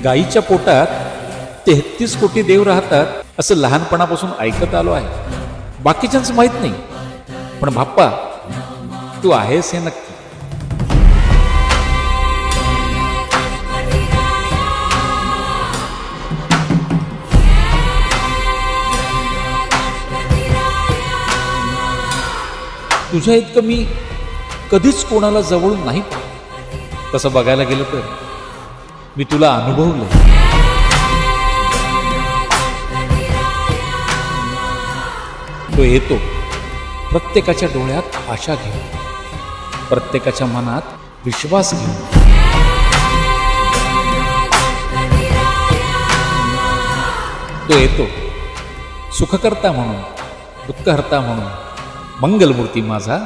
गाईच्या पोटात 33 कोटी देव राहतात असं लहानपणापासून ऐकत आलो आहे. बाकीच्यांच माहित नाही, पण बाप्पा तू आहेस हे नक्की. तुझ्या इतकं मी कधीच कोणाला जवळून नाही पाहिलं. तसं बघायला गेलं तर मी तुला अनुभवलं. तो येतो प्रत्येकाच्या डोळ्यात आशा घेऊन, प्रत्येकाच्या मनात विश्वास घेऊन. तो येतो सुखकर्ता म्हणून, दुःखहर्ता म्हणून, मंगलमूर्ती माझा,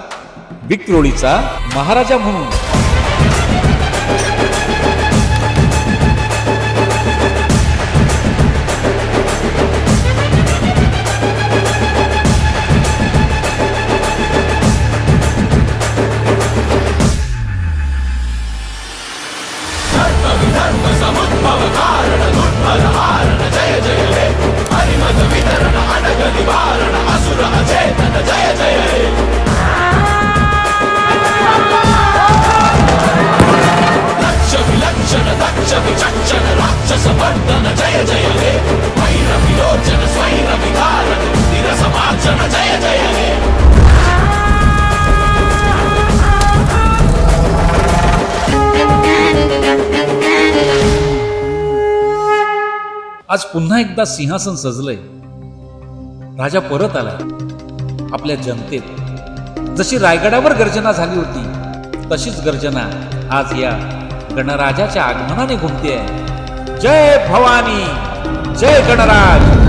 विक्रोळीचा महाराजा म्हणून. आज पुन्हा एकदा सिंहासन सजलंय. राजा परत आलाय आपल्या जनतेत. जशी रायगडावर गर्जना झाली होती तशीच गर्जना आज या गणराजाच्या आगमनाने घुमते आहे. जय भवानी, जय गणराज.